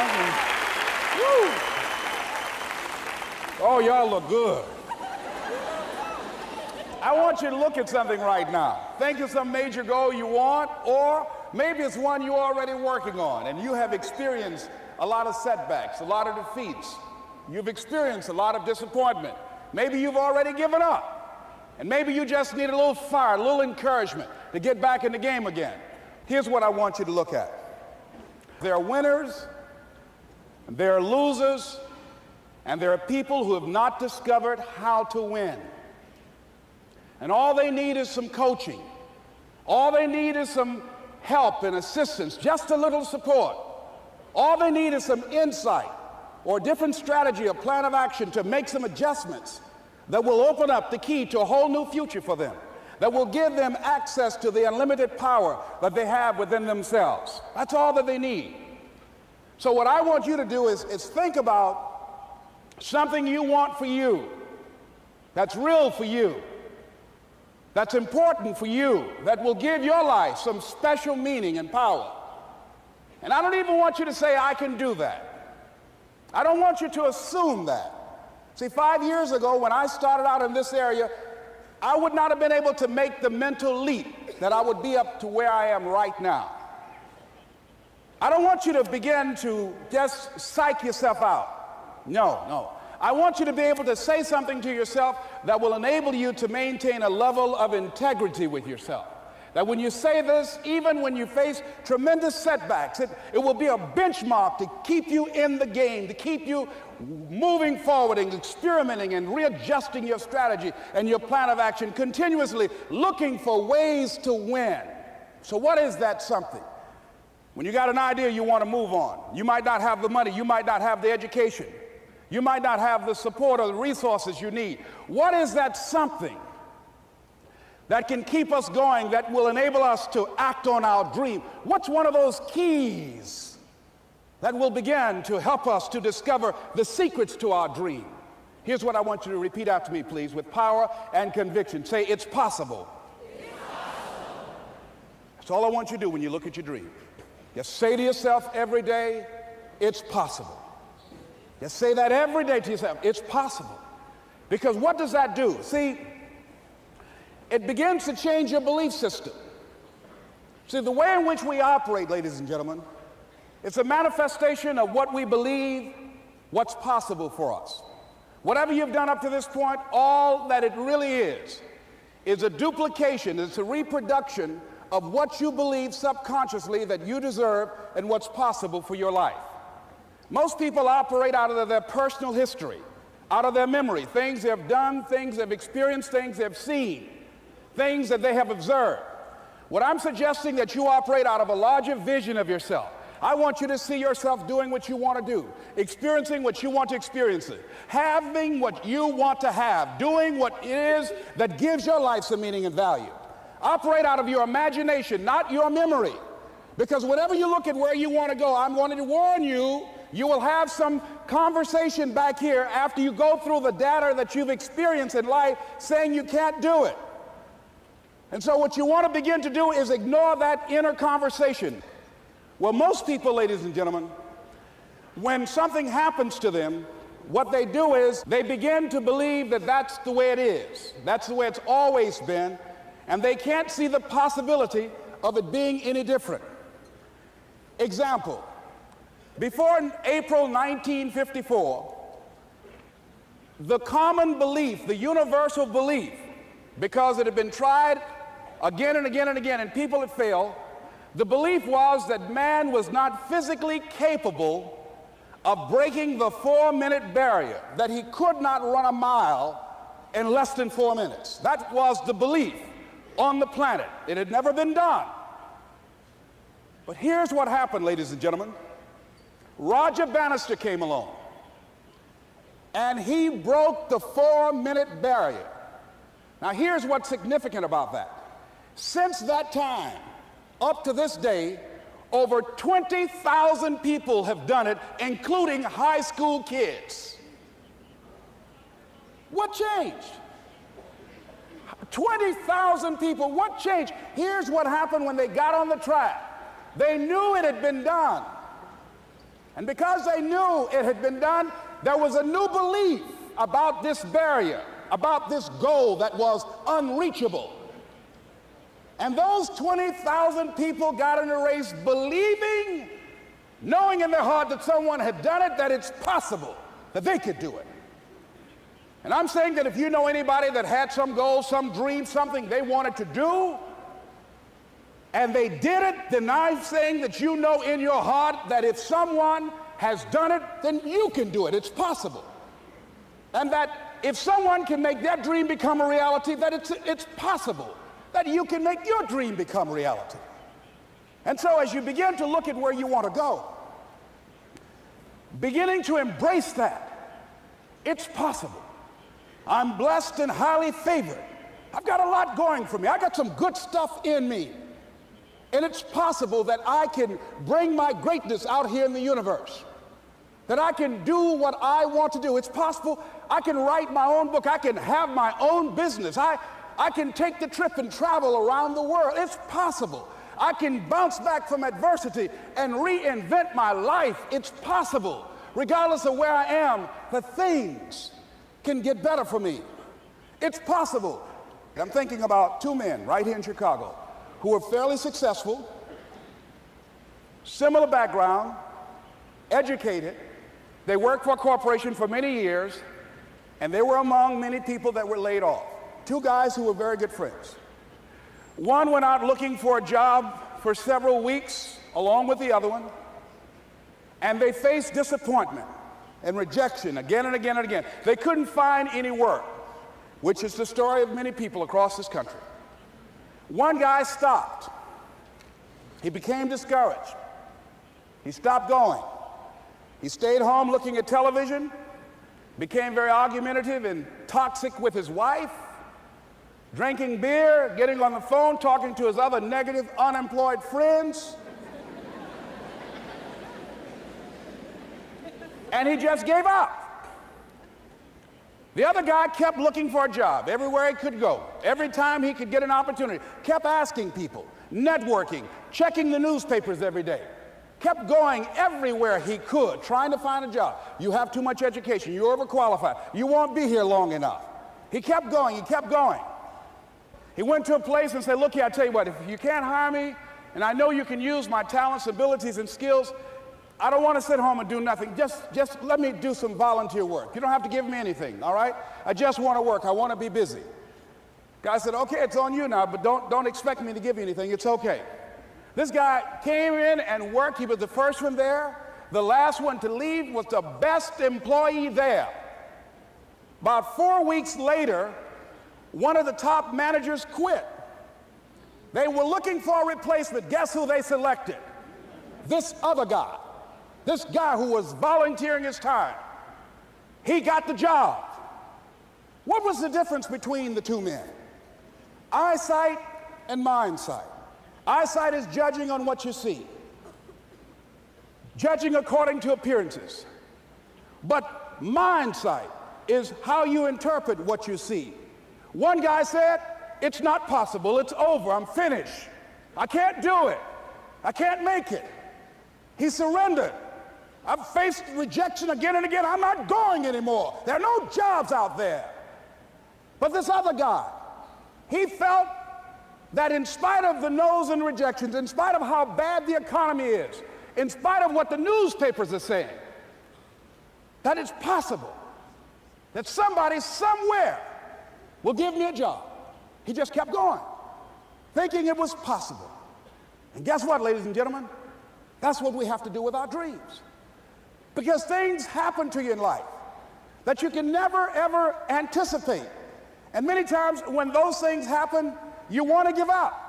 Woo. Oh, y'all look good. I want you to look at something right now. Think of some major goal you want, or maybe it's one you're already working on and you have experienced a lot of setbacks, a lot of defeats. You've experienced a lot of disappointment. Maybe you've already given up. And maybe you just need a little fire, a little encouragement to get back in the game again. Here's what I want you to look at. There are winners, and there are losers, and there are people who have not discovered how to win. And all they need is some coaching. All they need is some help and assistance, just a little support. All they need is some insight or a different strategy, a plan of action to make some adjustments that will open up the key to a whole new future for them, that will give them access to the unlimited power that they have within themselves. That's all that they need. So what I want you to do is think about something you want for you, that's real for you, that's important for you, that will give your life some special meaning and power. And I don't even want you to say, I can do that. I don't want you to assume that. See, 5 years ago, when I started out in this area, I would not have been able to make the mental leap that I would be up to where I am right now. I don't want you to begin to just psych yourself out. No. I want you to be able to say something to yourself that will enable you to maintain a level of integrity with yourself. That when you say this, even when you face tremendous setbacks, it will be a benchmark to keep you in the game, to keep you moving forward and experimenting and readjusting your strategy and your plan of action, continuously looking for ways to win. So what is that something? When you got an idea you want to move on, you might not have the money, you might not have the education, you might not have the support or the resources you need. What is that something that can keep us going, that will enable us to act on our dream? What's one of those keys that will begin to help us to discover the secrets to our dream? Here's what I want you to repeat after me, please, with power and conviction. Say, it's possible. It's possible. That's all I want you to do when you look at your dream. Just say to yourself every day, it's possible. Just say that every day to yourself, it's possible. Because what does that do? See, it begins to change your belief system. See, the way in which we operate, ladies and gentlemen, it's a manifestation of what we believe, what's possible for us. Whatever you've done up to this point, all that it really is a duplication, it's a reproduction of what you believe subconsciously that you deserve and what's possible for your life. Most people operate out of their personal history, out of their memory, things they've done, things they've experienced, things they've seen, things that they have observed. What I'm suggesting that you operate out of a larger vision of yourself. I want you to see yourself doing what you want to do, experiencing what you want to experience, having what you want to have, doing what it is that gives your life some meaning and value. Operate out of your imagination, not your memory. Because whenever you look at where you want to go, I'm wanting to warn you, you will have some conversation back here after you go through the data that you've experienced in life saying you can't do it. And so what you want to begin to do is ignore that inner conversation. Well, most people, ladies and gentlemen, when something happens to them, what they do is they begin to believe that that's the way it is. That's the way it's always been. And they can't see the possibility of it being any different. Example, before April 1954, the common belief, the universal belief, because it had been tried again and again and again, and people had failed, the belief was that man was not physically capable of breaking the 4-minute barrier, that he could not run a mile in less than 4 minutes. That was the belief on the planet. It had never been done. But here's what happened, ladies and gentlemen. Roger Bannister came along, and he broke the 4-minute barrier. Now, here's what's significant about that. Since that time, up to this day, over 20,000 people have done it, including high school kids. What changed? 20,000 people, what changed? Here's what happened when they got on the track. They knew it had been done. And because they knew it had been done, there was a new belief about this barrier, about this goal that was unreachable. And those 20,000 people got in the race believing, knowing in their heart that someone had done it, that it's possible that they could do it. And I'm saying that if you know anybody that had some goal, some dream, something they wanted to do, and they did it, then I'm saying that you know in your heart that if someone has done it, then you can do it. It's possible. And that if someone can make their dream become a reality, that it's possible that you can make your dream become reality. And so as you begin to look at where you want to go, beginning to embrace that, it's possible. I'm blessed and highly favored. I've got a lot going for me. I got some good stuff in me. And it's possible that I can bring my greatness out here in the universe, that I can do what I want to do. It's possible I can write my own book. I can have my own business. I can take the trip and travel around the world. It's possible. I can bounce back from adversity and reinvent my life. It's possible. Regardless of where I am, the things can get better for me. It's possible. I'm thinking about two men right here in Chicago who were fairly successful, similar background, educated. They worked for a corporation for many years, and they were among many people that were laid off. Two guys who were very good friends. One went out looking for a job for several weeks along with the other one, and they faced disappointment and rejection again and again and again. They couldn't find any work, which is the story of many people across this country. One guy stopped. He became discouraged. He stopped going. He stayed home looking at television, became very argumentative and toxic with his wife, drinking beer, getting on the phone, talking to his other negative, unemployed friends. And he just gave up. The other guy kept looking for a job everywhere he could go. Every time he could get an opportunity, kept asking people, networking, checking the newspapers every day. Kept going everywhere he could, trying to find a job. You have too much education. You're overqualified. You won't be here long enough. He kept going. He kept going. He went to a place and said, look here, I tell you what, if you can't hire me, and I know you can use my talents, abilities, and skills, I don't want to sit home and do nothing. Just let me do some volunteer work. You don't have to give me anything, all right? I just want to work. I want to be busy. Guy said, okay, it's on you now, but don't expect me to give you anything. It's okay. This guy came in and worked. He was the first one there. The last one to leave was the best employee there. About 4 weeks later, one of the top managers quit. They were looking for a replacement. Guess who they selected? This other guy. This guy who was volunteering his time. He got the job. What was the difference between the two men? Eyesight and mindsight. Eyesight is judging on what you see, judging according to appearances. But mindsight is how you interpret what you see. One guy said, it's not possible, it's over, I'm finished. I can't do it. I can't make it. He surrendered. I've faced rejection again and again. I'm not going anymore. There are no jobs out there. But this other guy, he felt that in spite of the no's and rejections, in spite of how bad the economy is, in spite of what the newspapers are saying, that it's possible that somebody somewhere will give me a job. He just kept going, thinking it was possible. And guess what, ladies and gentlemen? That's what we have to do with our dreams. Because things happen to you in life that you can never, ever anticipate. And many times when those things happen, you want to give up.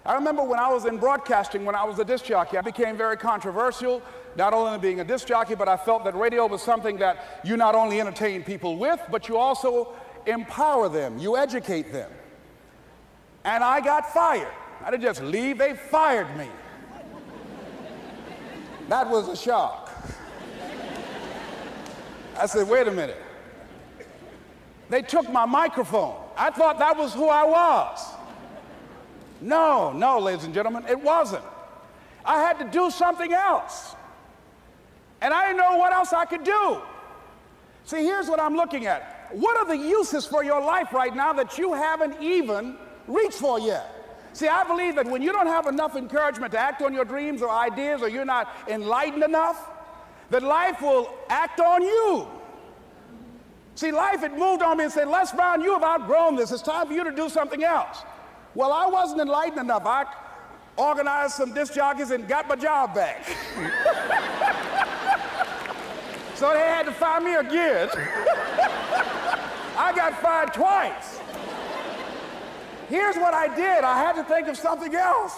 I remember when I was in broadcasting, when I was a disc jockey, I became very controversial, not only being a disc jockey, but I felt that radio was something that you not only entertain people with, but you also empower them, you educate them. And I got fired. I didn't just leave, they fired me. That was a shock. I said, wait a minute. They took my microphone. I thought that was who I was. No, ladies and gentlemen, it wasn't. I had to do something else. And I didn't know what else I could do. See, here's what I'm looking at. What are the uses for your life right now that you haven't even reached for yet? See, I believe that when you don't have enough encouragement to act on your dreams or ideas, or you're not enlightened enough, that life will act on you. See, life had moved on me and said, Les Brown, you have outgrown this. It's time for you to do something else. Well, I wasn't enlightened enough. I organized some disc jockeys and got my job back. So they had to fire me again. I got fired twice. Here's what I did. I had to think of something else.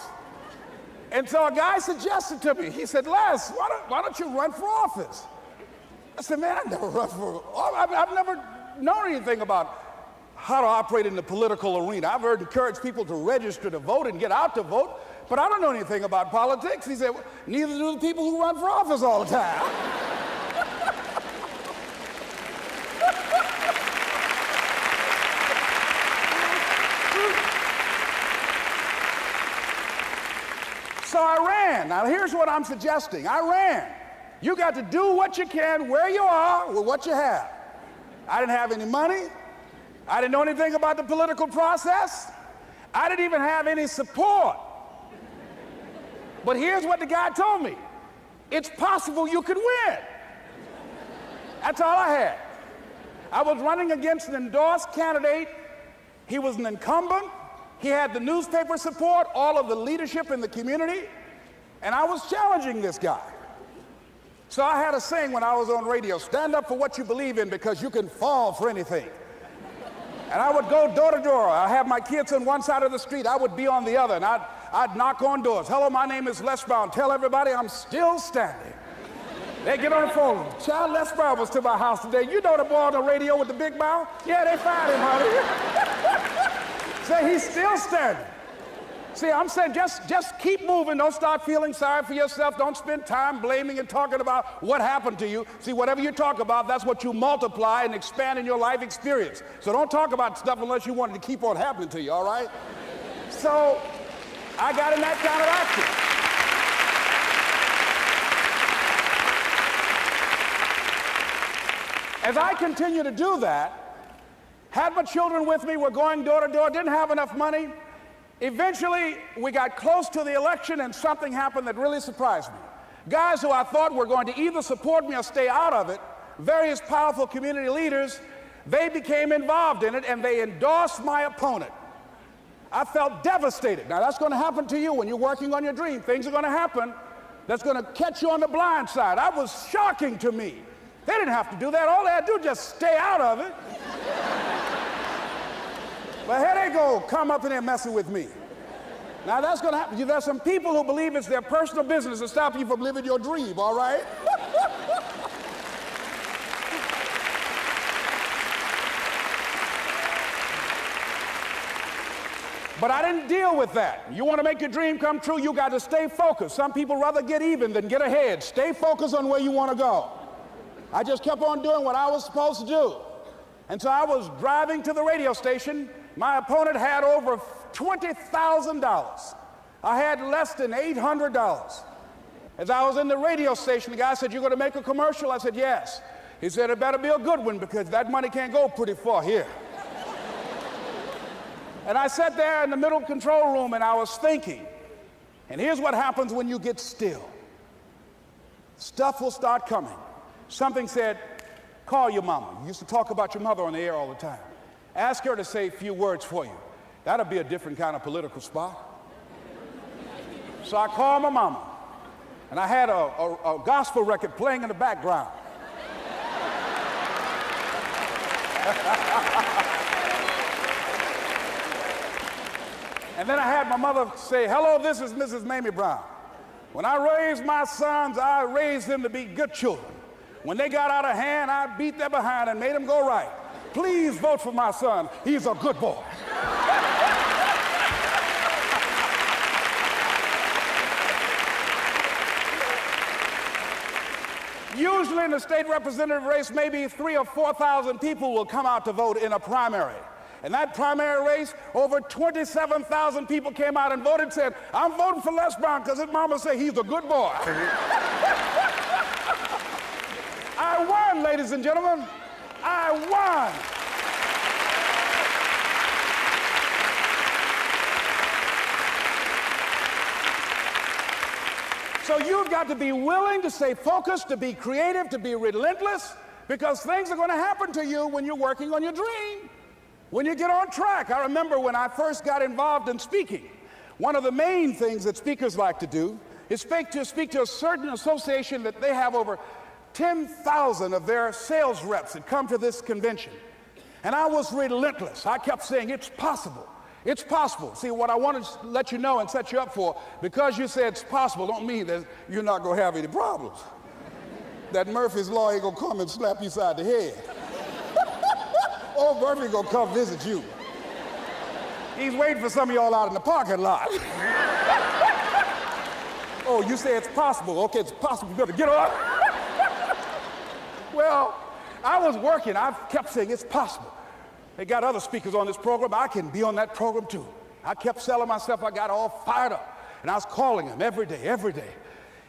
And so a guy suggested to me, he said, Les, why don't you run for office? I said, man, I've never run for office. I've never known anything about how to operate in the political arena. I've heard encourage people to register to vote and get out to vote, but I don't know anything about politics. He said, well, neither do the people who run for office all the time. So I ran. Now here's what I'm suggesting. I ran. You got to do what you can where you are with what you have. I didn't have any money. I didn't know anything about the political process. I didn't even have any support. But here's what the guy told me. It's possible you could win. That's all I had. I was running against an endorsed candidate. He was an incumbent. He had the newspaper support, all of the leadership in the community, and I was challenging this guy. So I had a saying when I was on radio, stand up for what you believe in because you can fall for anything. And I would go door to door. I have my kids on one side of the street. I would be on the other, and I'd knock on doors. Hello, my name is Les Brown. Tell everybody I'm still standing. They get on the phone. Child, Les Brown was to my house today. You know the boy on the radio with the big mouth? Yeah, they fired him, honey. Say he's still standing. See, I'm saying just keep moving. Don't start feeling sorry for yourself. Don't spend time blaming and talking about what happened to you. See, whatever you talk about, that's what you multiply and expand in your life experience. So don't talk about stuff unless you want it to keep on happening to you, all right? So I got in that kind of action. As I continue to do that, had my children with me, were going door to door, didn't have enough money. Eventually, we got close to the election and something happened that really surprised me. Guys who I thought were going to either support me or stay out of it, various powerful community leaders, they became involved in it and they endorsed my opponent. I felt devastated. Now that's going to happen to you when you're working on your dream. Things are going to happen that's going to catch you on the blind side. That was shocking to me. They didn't have to do that. All they had to do was just stay out of it. But here they go, come up in there messing with me. Now that's going to happen. There's some people who believe it's their personal business to stop you from living your dream, all right? But I didn't deal with that. You want to make your dream come true, you got to stay focused. Some people rather get even than get ahead. Stay focused on where you want to go. I just kept on doing what I was supposed to do. And so I was driving to the radio station. My opponent had over $20,000. I had less than $800. As I was in the radio station, the guy said, "You're going to make a commercial?" I said, "Yes." He said, "It better be a good one because that money can't go pretty far here." And I sat there in the middle control room and I was thinking. And here's what happens when you get still. Stuff will start coming. Something said, "Call your mama." You used to talk about your mother on the air all the time. Ask her to say a few words for you. That'll be a different kind of political spot. So I called my mama, and I had a gospel record playing in the background. And then I had my mother say, "Hello, this is Mrs. Mamie Brown. When I raised my sons, I raised them to be good children. When they got out of hand, I beat their behind and made them go right. Please vote for my son. He's a good boy." Usually in the state representative race, maybe 3,000 or 4,000 people will come out to vote in a primary. In that primary race, over 27,000 people came out and voted and said, "I'm voting for Les Brown because his mama said he's a good boy." ladies and gentlemen. I won. So you've got to be willing to stay focused, to be creative, to be relentless, because things are going to happen to you when you're working on your dream, when you get on track. I remember when I first got involved in speaking, one of the main things that speakers like to do is speak to a certain association that they have over 10,000 of their sales reps that come to this convention. And I was relentless. I kept saying, it's possible. It's possible. See, what I want to let you know and set you up for, because you said it's possible, don't mean that you're not going to have any problems. That Murphy's Law ain't going to come and slap you side the head. Oh, Murphy going to come visit you. He's waiting for some of y'all out in the parking lot. Oh, you say it's possible. Okay, it's possible. You better get up. Well, I was working. I kept saying it's possible. They got other speakers on this program. I can be on that program too. I kept selling myself. I got all fired up. And I was calling them every day, every day.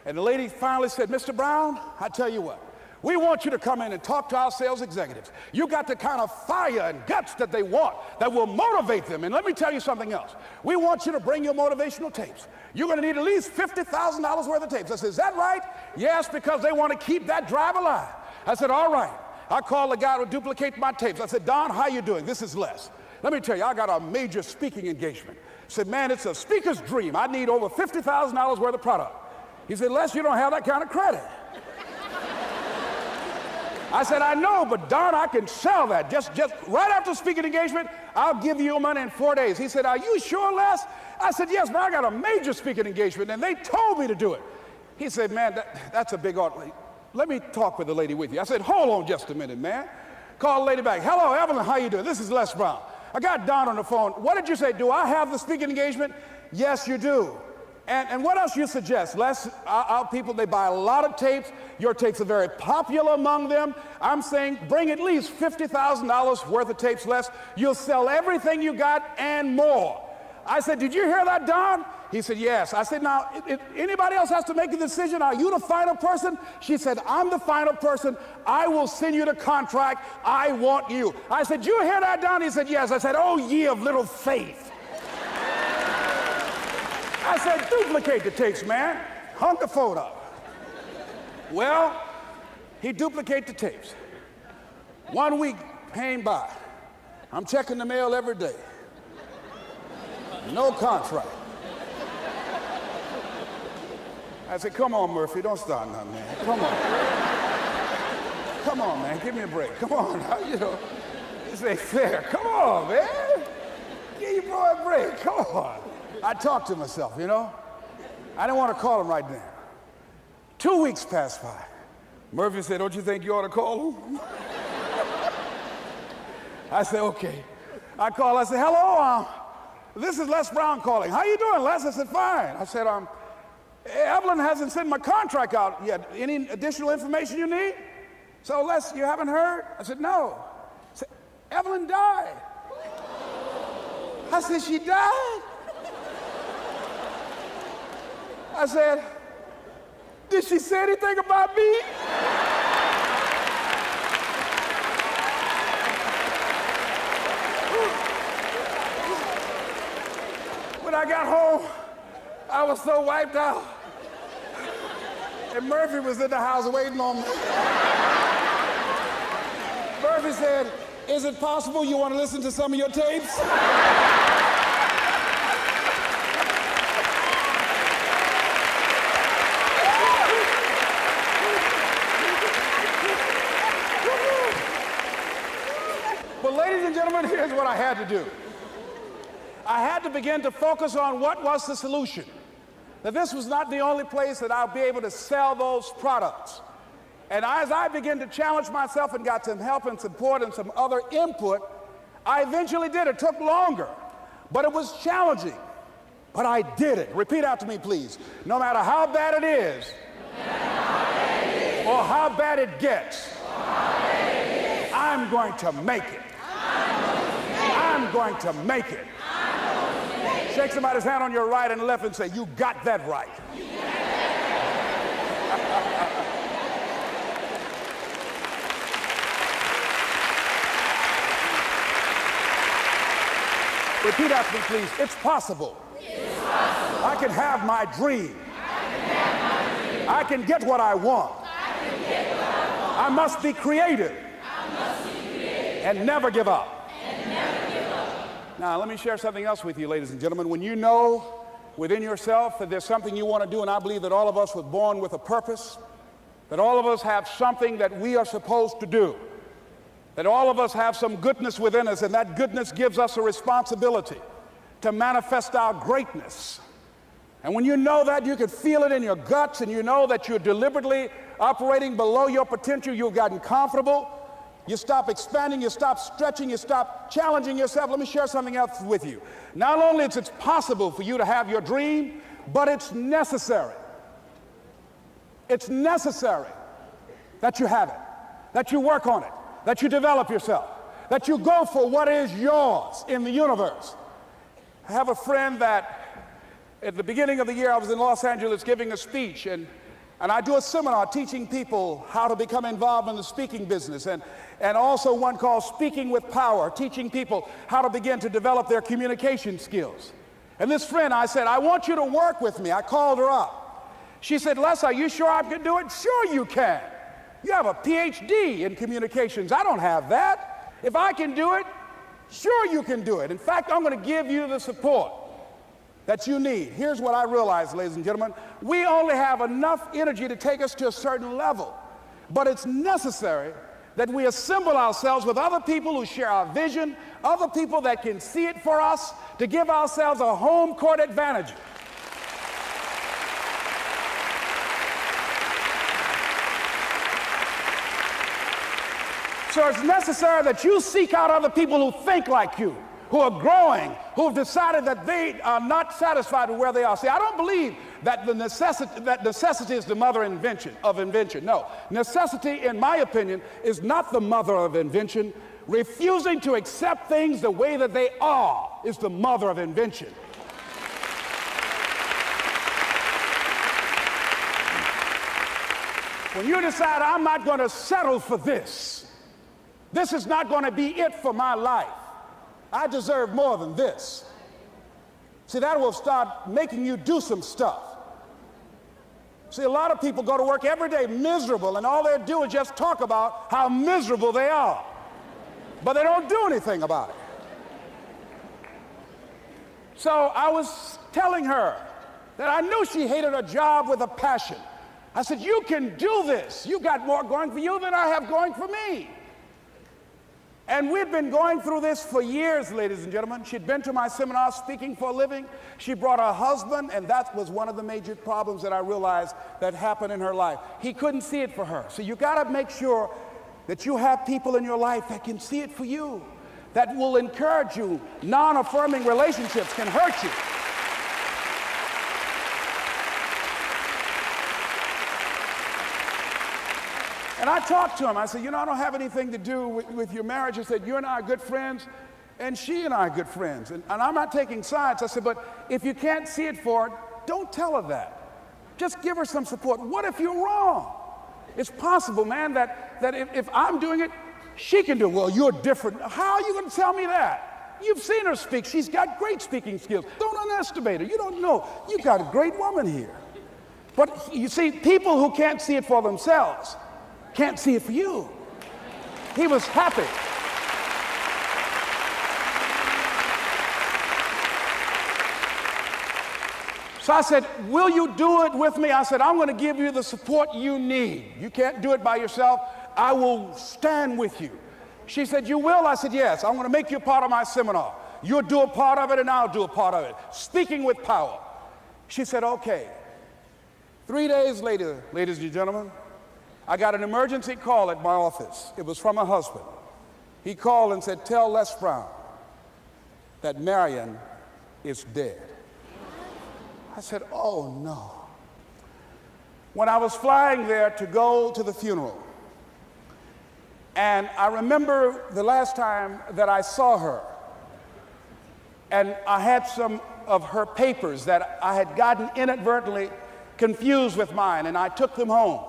And the lady finally said, Mr. Brown, I tell you what, we want you to come in and talk to our sales executives. You got the kind of fire and guts that they want, that will motivate them. And let me tell you something else. We want you to bring your motivational tapes. You're going to need at least $50,000 worth of tapes. I said, is that right? Yes, because they want to keep that drive alive. I said, all right. I called the guy to duplicate my tapes. I said, Don, how you doing? This is Les. Let me tell you, I got a major speaking engagement. I said, man, it's a speaker's dream. I need over $50,000 worth of product. He said, Les, you don't have that kind of credit. I said, I know, but Don, I can sell that. Just right after speaking engagement, I'll give you your money in 4 days. He said, are you sure, Les? I said, yes, man, I got a major speaking engagement, and they told me to do it. He said, man, that's a big order. Let me talk with the lady with you. I said, hold on just a minute, man. Call the lady back. Hello, Evelyn, how you doing? This is Les Brown. I got Don on the phone. What did you say? Do I have the speaking engagement? Yes, you do. And what else you suggest? Les, our people, they buy a lot of tapes. Your tapes are very popular among them. I'm saying bring at least $50,000 worth of tapes, Les. You'll sell everything you got and more. I said, did you hear that, Don? He said, yes. I said, now, if anybody else has to make a decision, are you the final person? She said, I'm the final person. I will send you the contract. I want you. I said, you hear that, Don? He said, yes. I said, oh, ye of little faith. I said, duplicate the tapes, man. Hung the phone up. Well, he duplicated the tapes. 1 week came by. I'm checking the mail every day. No contract. I said, come on, Murphy, don't start nothing, man. Come on. Come on, man, give me a break. Come on, you know, this ain't fair. Come on, man. Give your boy a break, come on. I talked to myself, you know. I didn't want to call him right now. 2 weeks passed by. Murphy said, don't you think you ought to call him? I said, okay. I called, I said, hello, this is Les Brown calling. How you doing, Les? I said, fine. I said, Evelyn hasn't sent my contract out yet. Any additional information you need? So, Les, you haven't heard? I said, no. I said, Evelyn died. I said, she died? I said, did she say anything about me? When I got home, I was so wiped out. And Murphy was in the house waiting on me. Murphy said, is it possible you want to listen to some of your tapes? But ladies and gentlemen, here's what I had to do. I had to begin to focus on what was the solution. That this was not the only place that I'll be able to sell those products. And as I began to challenge myself and got some help and support and some other input, I eventually did. It took longer, but it was challenging. But I did it. Repeat after me, please. No matter how bad it is, or how bad it gets, I'm going to make it. I'm going to make it. Shake somebody's hand on your right and left and say, you got that right. Repeat after me, please. It's possible. It's possible. I can have my dream. I can get what I want. I must be creative. And never give up. Now, let me share something else with you, ladies and gentlemen. When you know within yourself that there's something you want to do, and I believe that all of us were born with a purpose, that all of us have something that we are supposed to do, that all of us have some goodness within us, and that goodness gives us a responsibility to manifest our greatness. And when you know that, you can feel it in your guts, and you know that you're deliberately operating below your potential, you've gotten comfortable, you stop expanding, you stop stretching, you stop challenging yourself. Let me share something else with you. Not only is it possible for you to have your dream, but it's necessary. It's necessary that you have it, that you work on it, that you develop yourself, that you go for what is yours in the universe. I have a friend that at the beginning of the year I was in Los Angeles giving a speech, and I do a seminar teaching people how to become involved in the speaking business, and also one called Speaking with Power, teaching people how to begin to develop their communication skills. And this friend, I said, I want you to work with me. I called her up. She said, Les, are you sure I can do it? Sure you can. You have a PhD in communications. I don't have that. If I can do it, sure you can do it. In fact, I'm going to give you the support that you need. Here's what I realized, ladies and gentlemen. We only have enough energy to take us to a certain level, but it's necessary that we assemble ourselves with other people who share our vision, other people that can see it for us, to give ourselves a home court advantage. So it's necessary that you seek out other people who think like you, who are growing, who have decided that they are not satisfied with where they are. See, I don't believe that necessity is the mother of invention. No, necessity, in my opinion, is not the mother of invention. Refusing to accept things the way that they are is the mother of invention. When you decide, I'm not going to settle for this, this is not going to be it for my life, I deserve more than this. See, that will start making you do some stuff. See, a lot of people go to work every day miserable, and all they do is just talk about how miserable they are. But they don't do anything about it. So I was telling her that I knew she hated her job with a passion. I said, you can do this. You got more going for you than I have going for me. And we've been going through this for years, ladies and gentlemen. She'd been to my seminar speaking for a living. She brought her husband, and that was one of the major problems that I realized that happened in her life. He couldn't see it for her. So you got to make sure that you have people in your life that can see it for you, that will encourage you. Non-affirming relationships can hurt you. And I talked to him. I said, you know, I don't have anything to do with your marriage. He said, you and I are good friends, and she and I are good friends. And I'm not taking sides. I said, but if you can't see it for her, don't tell her that. Just give her some support. What if you're wrong? It's possible, man, that if I'm doing it, she can do it. Well, you're different. How are you going to tell me that? You've seen her speak. She's got great speaking skills. Don't underestimate her. You don't know. You got a great woman here. But you see, people who can't see it for themselves can't see it for you. He was happy. So I said, will you do it with me? I said, I'm going to give you the support you need. You can't do it by yourself. I will stand with you. She said, you will? I said, yes. I'm going to make you a part of my seminar. You'll do a part of it, and I'll do a part of it. Speaking with Power. She said, okay. 3 days later, ladies and gentlemen, I got an emergency call at my office. It was from her husband. He called and said, tell Les Brown that Marion is dead. I said, oh no. When I was flying there to go to the funeral, and I remember the last time that I saw her, and I had some of her papers that I had gotten inadvertently confused with mine, and I took them home.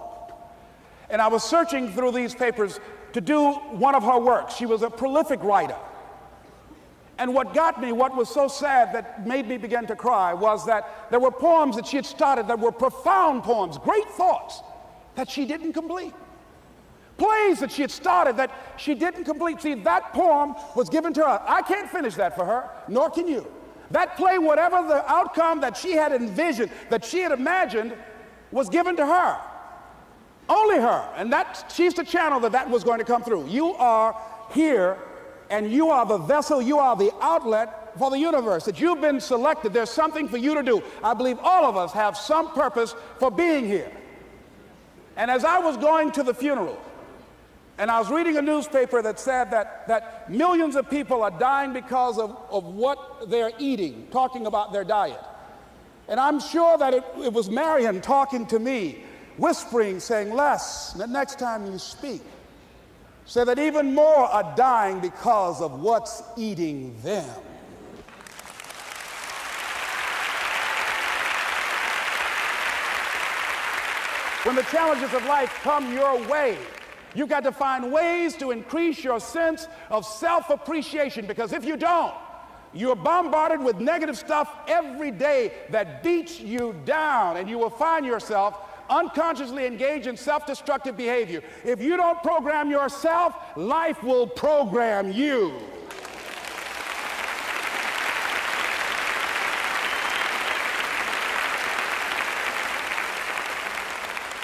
And I was searching through these papers to do one of her works. She was a prolific writer. And what got me, what was so sad that made me begin to cry, was that there were poems that she had started that were profound poems, great thoughts that she didn't complete. Plays that she had started that she didn't complete. See, that poem was given to her. I can't finish that for her, nor can you. That play, whatever the outcome that she had envisioned, that she had imagined, was given to her. Only her. And she's the channel that was going to come through. You are here, and you are the vessel, you are the outlet for the universe. That you've been selected. There's something for you to do. I believe all of us have some purpose for being here. And as I was going to the funeral, and I was reading a newspaper that said that millions of people are dying because of what they're eating, talking about their diet. And I'm sure that it was Marion talking to me, whispering, saying, Les, the next time you speak, say that even more are dying because of what's eating them. When the challenges of life come your way, you've got to find ways to increase your sense of self-appreciation, because if you don't, you're bombarded with negative stuff every day that beats you down, and you will find yourself unconsciously engaged in self-destructive behavior. If you don't program yourself, life will program you.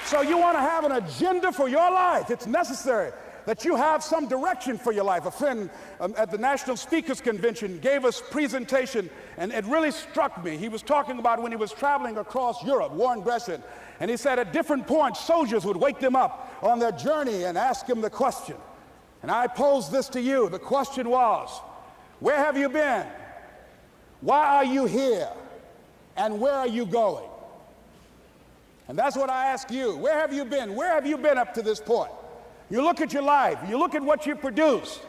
So you want to have an agenda for your life. It's necessary that you have some direction for your life. A friend at the National Speakers Convention gave us a presentation, and it really struck me. He was talking about when he was traveling across Europe, Warren Gresham, and he said at different points, soldiers would wake them up on their journey and ask them the question. And I posed this to you. The question was, where have you been? Why are you here? And where are you going? And that's what I ask you. Where have you been? Where have you been up to this point? You look at your life. You look at what you produce.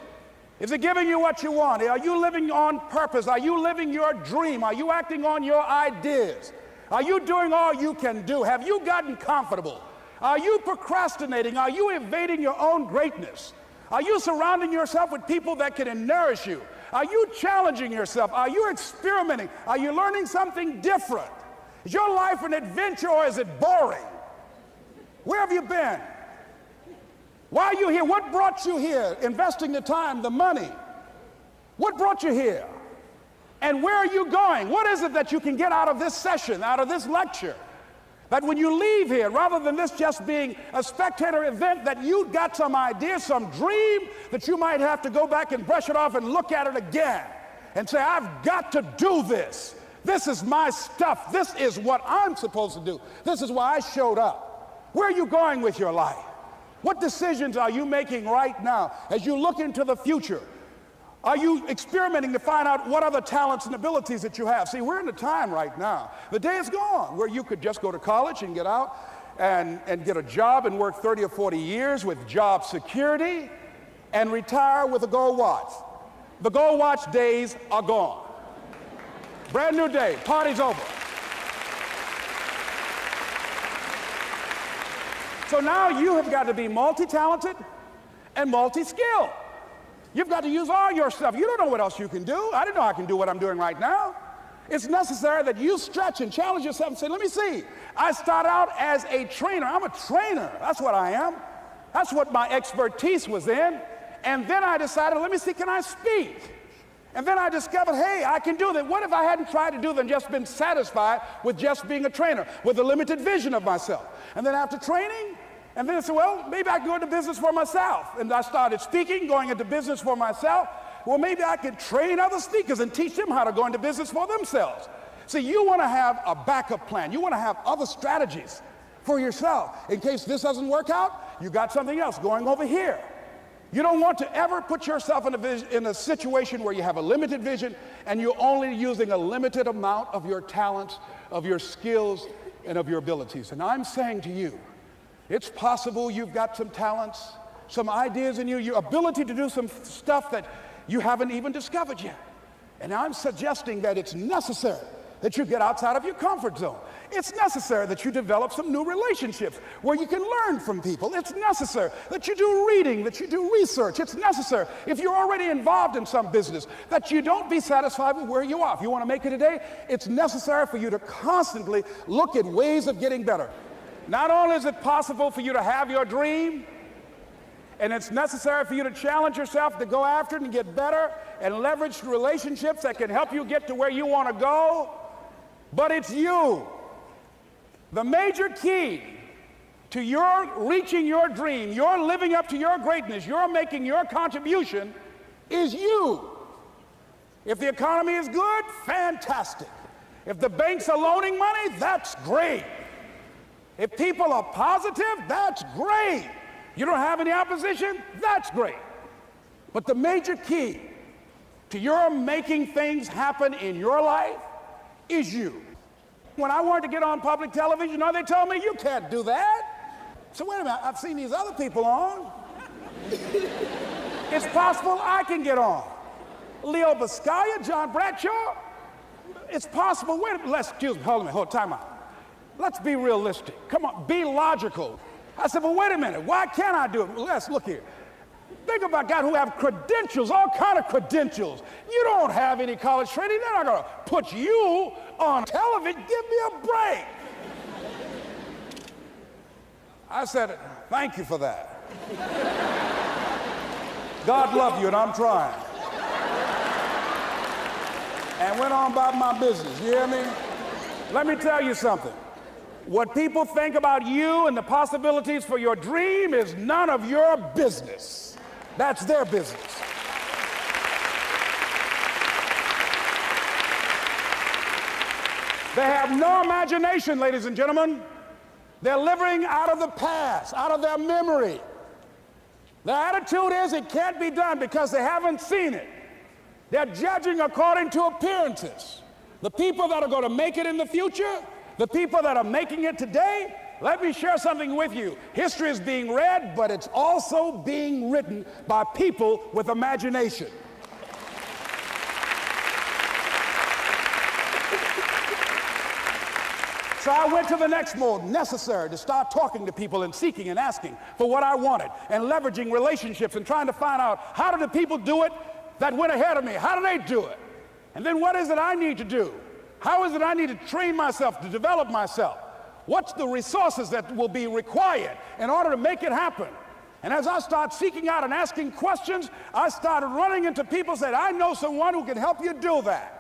Is it giving you what you want? Are you living on purpose? Are you living your dream? Are you acting on your ideas? Are you doing all you can do? Have you gotten comfortable? Are you procrastinating? Are you evading your own greatness? Are you surrounding yourself with people that can nourish you? Are you challenging yourself? Are you experimenting? Are you learning something different? Is your life an adventure, or is it boring? Where have you been? Why are you here? What brought you here? Investing the time, the money. What brought you here? And where are you going? What is it that you can get out of this session, out of this lecture? That when you leave here, rather than this just being a spectator event, that you got some idea, some dream, that you might have to go back and brush it off and look at it again and say, I've got to do this. This is my stuff. This is what I'm supposed to do. This is why I showed up. Where are you going with your life? What decisions are you making right now as you look into the future? Are you experimenting to find out what other talents and abilities that you have? See, we're in a time right now. The day is gone where you could just go to college and get out and get a job and work 30 or 40 years with job security and retire with a gold watch. The gold watch days are gone. Brand new day, party's over. So now you have got to be multi-talented and multi-skilled. You've got to use all your stuff. You don't know what else you can do. I didn't know I can do what I'm doing right now. It's necessary that you stretch and challenge yourself and say, let me see. I started out as a trainer. I'm a trainer. That's what I am. That's what my expertise was in. And then I decided, let me see, can I speak? And then I discovered, hey, I can do that. What if I hadn't tried to do that and just been satisfied with just being a trainer, with a limited vision of myself? And then after training, and then I said, well, maybe I can go into business for myself. And I started speaking, going into business for myself. Well, maybe I could train other speakers and teach them how to go into business for themselves. See, you want to have a backup plan. You want to have other strategies for yourself. In case this doesn't work out, you got something else going over here. You don't want to ever put yourself in a situation where you have a limited vision and you're only using a limited amount of your talents, of your skills, and of your abilities. And I'm saying to you, it's possible you've got some talents, some ideas in you, your ability to do some stuff that you haven't even discovered yet. And I'm suggesting that it's necessary that you get outside of your comfort zone. It's necessary that you develop some new relationships where you can learn from people. It's necessary that you do reading, that you do research. It's necessary, if you're already involved in some business, that you don't be satisfied with where you are. If you want to make it today, it's necessary for you to constantly look at ways of getting better. Not only is it possible for you to have your dream, and it's necessary for you to challenge yourself to go after it and get better and leverage relationships that can help you get to where you want to go, but it's you. The major key to your reaching your dream, your living up to your greatness, your making your contribution is you. If the economy is good, fantastic. If the banks are loaning money, that's great. If people are positive, that's great. You don't have any opposition, that's great. But the major key to your making things happen in your life is you. When I wanted to get on public television, you know, they told me, you can't do that. So wait a minute, I've seen these other people on. It's possible I can get on. Leo Biscaya, John Bradshaw, it's possible. Wait a minute, excuse me, hold on, time out. Let's be realistic. Come on, be logical. I said, well, wait a minute, why can't I do it? Well, let's look here. Think about guys who have credentials, all kind of credentials. You don't have any college training. They're not going to put you on television. Give me a break. I said, thank you for that. God love you, and I'm trying. And went on about my business, you hear me? Let me tell you something. What people think about you and the possibilities for your dream is none of your business. That's their business. They have no imagination, ladies and gentlemen. They're living out of the past, out of their memory. Their attitude is it can't be done because they haven't seen it. They're judging according to appearances. The people that are going to make it in the future, the people that are making it today, let me share something with you. History is being read, but it's also being written by people with imagination. So I went to the next mode, necessary, to start talking to people and seeking and asking for what I wanted and leveraging relationships and trying to find out how do the people do it that went ahead of me? How do they do it? And then what is it I need to do? How is it I need to train myself, to develop myself? What's the resources that will be required in order to make it happen? And as I start seeking out and asking questions, I started running into people who said, I know someone who can help you do that.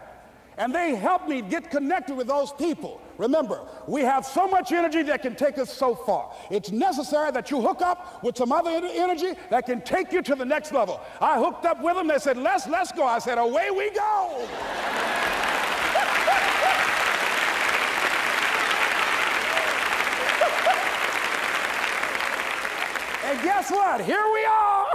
And they helped me get connected with those people. Remember, we have so much energy that can take us so far. It's necessary that you hook up with some other energy that can take you to the next level. I hooked up with them. They said, let's go. I said, away we go. And guess what? Here we are.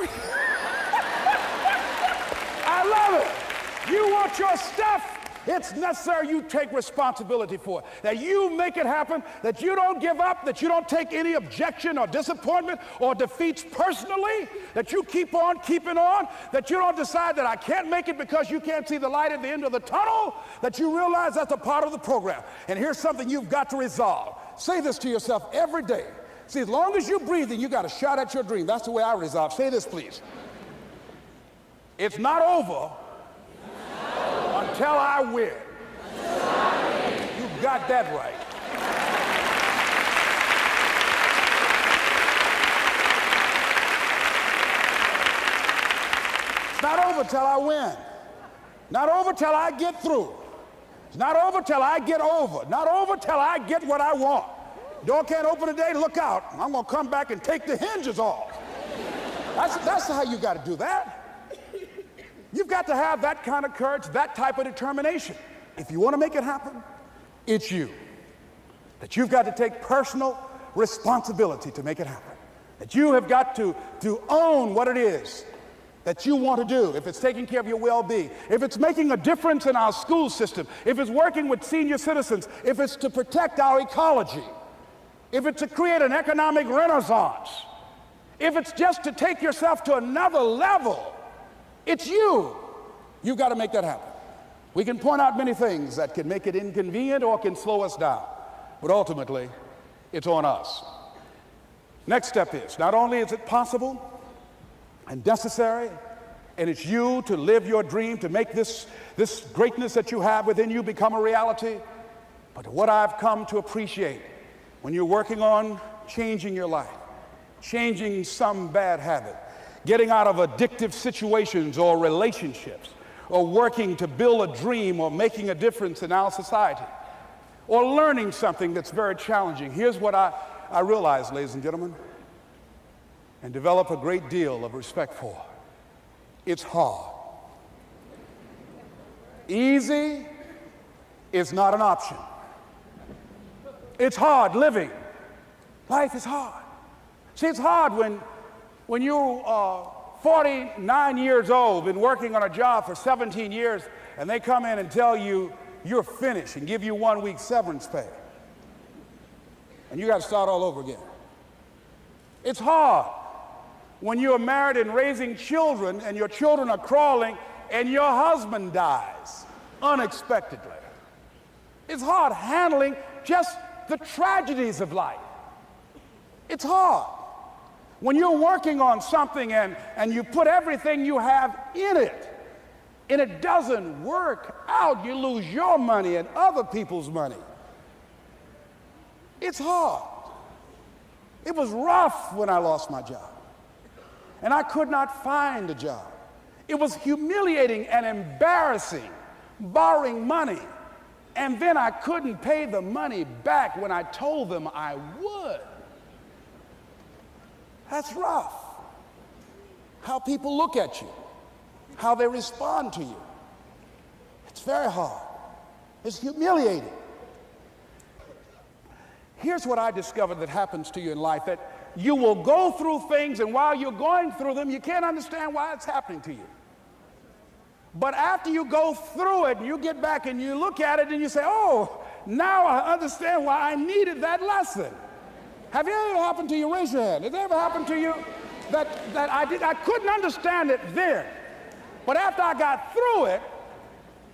I love it. You want your stuff? It's necessary you take responsibility for it, that you make it happen, that you don't give up, that you don't take any objection or disappointment or defeats personally, that you keep on keeping on, that you don't decide that I can't make it because you can't see the light at the end of the tunnel, that you realize that's a part of the program. And here's something you've got to resolve. Say this to yourself every day. See, as long as you're breathing, you got a shot at your dream. That's the way I resolve. Say this, please. It's not over until I win. You got that right. It's not over till I win. Not over till I get through. It's not over till I get over. Not over till I get what I want. Door can't open today, look out. I'm going to come back and take the hinges off. That's how you got to do that. You've got to have that kind of courage, that type of determination. If you want to make it happen, it's you. That you've got to take personal responsibility to make it happen. That you have got to own what it is that you want to do. If it's taking care of your well-being, if it's making a difference in our school system, if it's working with senior citizens, if it's to protect our ecology, if it's to create an economic renaissance, if it's just to take yourself to another level, it's you. You've got to make that happen. We can point out many things that can make it inconvenient or can slow us down. but ultimately, it's on us. Next step is, not only is it possible and necessary, and it's you to live your dream, to make this greatness that you have within you become a reality, but what I've come to appreciate when you're working on changing your life, changing some bad habit, getting out of addictive situations or relationships, or working to build a dream or making a difference in our society, or learning something that's very challenging. Here's what I realize, ladies and gentlemen, and develop a great deal of respect for. It's hard. Easy is not an option. It's hard living. Life is hard. See, it's hard when you're 49 years old, been working on a job for 17 years, and they come in and tell you you're finished and give you 1 week severance pay. And you got to start all over again. It's hard when you're married and raising children and your children are crawling and your husband dies unexpectedly. It's hard handling just the tragedies of life. It's hard when you're working on something and you put everything you have in it and it doesn't work out. You lose your money and other people's money. It's hard. It was rough when I lost my job, and I could not find a job. It was humiliating and embarrassing, borrowing money, and then I couldn't pay the money back when I told them I would. That's rough. How people look at you, how they respond to you. It's very hard. It's humiliating. Here's what I discovered that happens to you in life, that you will go through things, and while you're going through them, you can't understand why it's happening to you. But after you go through it and you get back and you look at it and you say, oh, now I understand why I needed that lesson. Have it ever happened to you? Raise your hand. Has it ever happened to you that I couldn't understand it then, but after I got through it,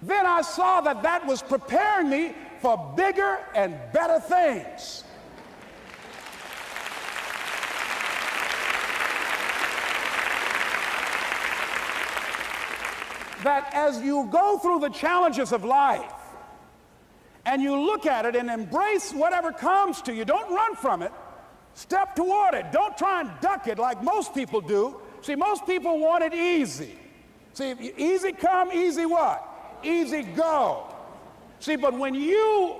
then I saw that that was preparing me for bigger and better things. That as you go through the challenges of life and you look at it and embrace whatever comes to you, don't run from it. Step toward it. Don't try and duck it like most people do. See, most people want it easy. See, easy come, easy what? Easy go. See, but when you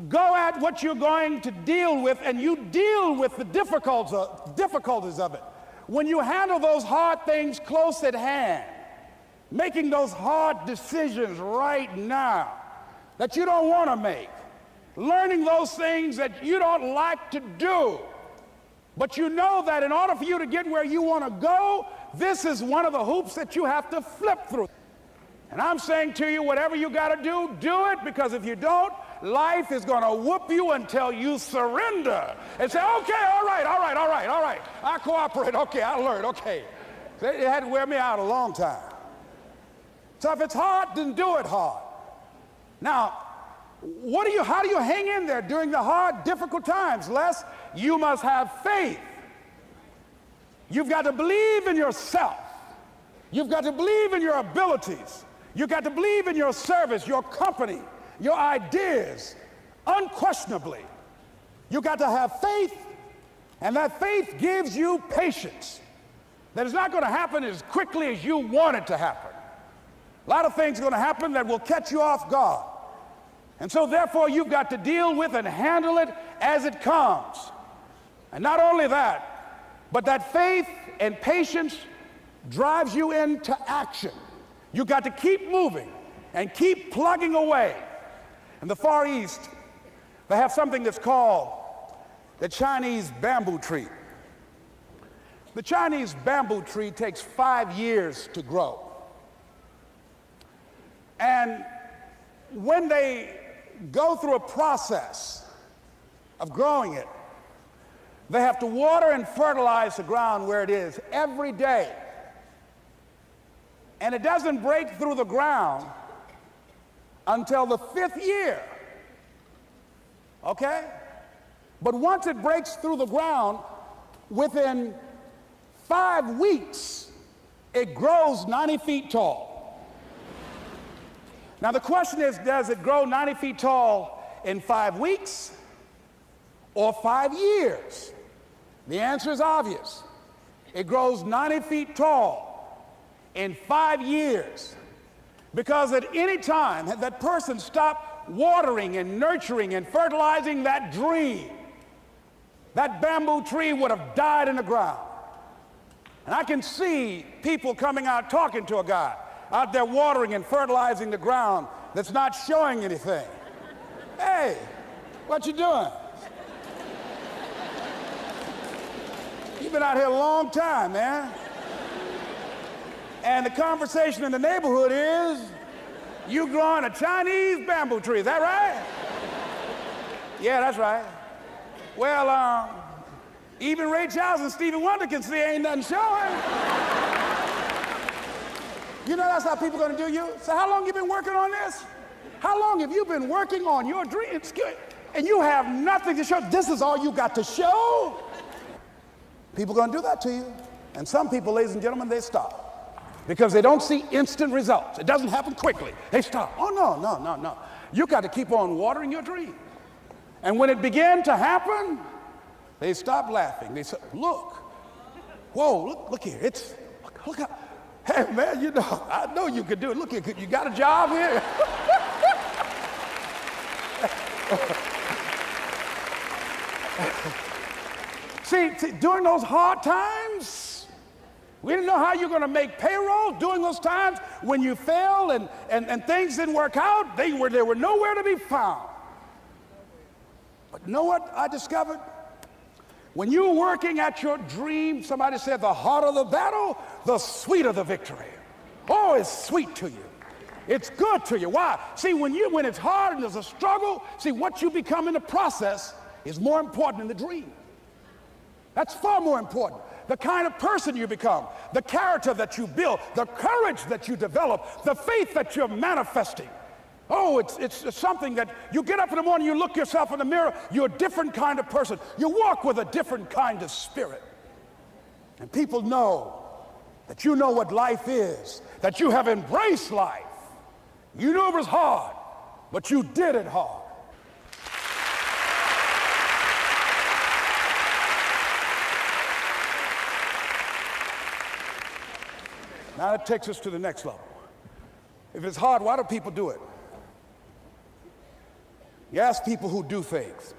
go at what you're going to deal with and you deal with the difficulties of it, when you handle those hard things close at hand, making those hard decisions right now that you don't want to make, learning those things that you don't like to do, but you know that in order for you to get where you want to go, this is one of the hoops that you have to flip through. And I'm saying to you, whatever you got to do it, because if you don't, life is going to whoop you until you surrender and say, okay, all right, I cooperate, okay, I learned, okay. It had to wear me out a long time. So if it's hard, then do it hard. Now, how do you hang in there during the hard, difficult times? Les, you must have faith. You've got to believe in yourself. You've got to believe in your abilities. You've got to believe in your service, your company, your ideas, unquestionably. You've got to have faith, and that faith gives you patience. That it's not going to happen as quickly as you want it to happen. A lot of things are going to happen that will catch you off guard. And so therefore you've got to deal with and handle it as it comes. And not only that, but that faith and patience drives you into action. You've got to keep moving and keep plugging away. In the Far East, they have something that's called the Chinese bamboo tree. The Chinese bamboo tree takes 5 years to grow. And when they go through a process of growing it, they have to water and fertilize the ground where it is every day. And it doesn't break through the ground until the 5th year. Okay? But once it breaks through the ground, within 5 weeks, it grows 90 feet tall. Now the question is, does it grow 90 feet tall in 5 weeks or 5 years? The answer is obvious. It grows 90 feet tall in 5 years, because at any time that person stopped watering and nurturing and fertilizing that dream, that bamboo tree would have died in the ground. And I can see people coming out talking to a guy out there watering and fertilizing the ground that's not showing anything. Hey, what you doing? You've been out here a long time, man. And the conversation in the neighborhood is, you growing a Chinese bamboo tree, is that right? Yeah, that's right. Well, even Ray Charles and Stevie Wonder can see ain't nothing showing. You know that's how people are gonna do you? So how long you been working on this? How long have you been working on your dreams? And you have nothing to show. This is all you got to show? People are gonna do that to you. And some people, ladies and gentlemen, they stop. Because they don't see instant results. It doesn't happen quickly. They stop. Oh, no. You got to keep on watering your dream. And when it began to happen, they stopped laughing. They said, look, whoa, look here. Look how, hey, man, you know, I know you could do it. Look, you got a job here? See, during those hard times, we didn't know how you're going to make payroll. During those times when you failed and things didn't work out, they were nowhere to be found. But you know what I discovered? When you were working at your dream, somebody said the harder the battle, the sweeter the victory. Oh, it's sweet to you. It's good to you. Why? See, when it's hard and there's a struggle, see, what you become in the process is more important than the dream. That's far more important. The kind of person you become, the character that you build, the courage that you develop, the faith that you're manifesting. Oh, it's something that you get up in the morning, you look yourself in the mirror, you're a different kind of person. You walk with a different kind of spirit. And people know that you know what life is, that you have embraced life. You knew it was hard, but you did it hard. Now that takes us to the next level. If it's hard, why do people do it? You ask people who do things.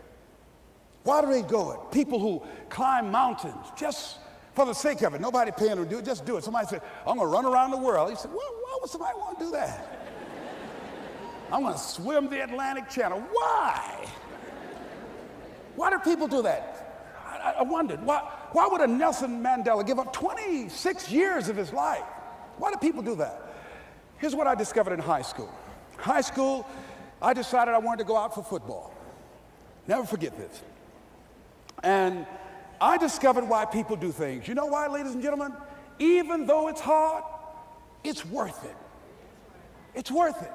Why do they go it? People who climb mountains just for the sake of it. Nobody paying them to do it, just do it. Somebody said, I'm gonna run around the world. He said, well, why would somebody want to do that? I'm gonna swim the Atlantic Channel. Why? Why do people do that? I wondered, why would a Nelson Mandela give up 26 years of his life? Why do people do that? Here's what I discovered in high school. High school, I decided I wanted to go out for football. Never forget this. And I discovered why people do things. You know why, ladies and gentlemen? Even though it's hard, it's worth it. It's worth it.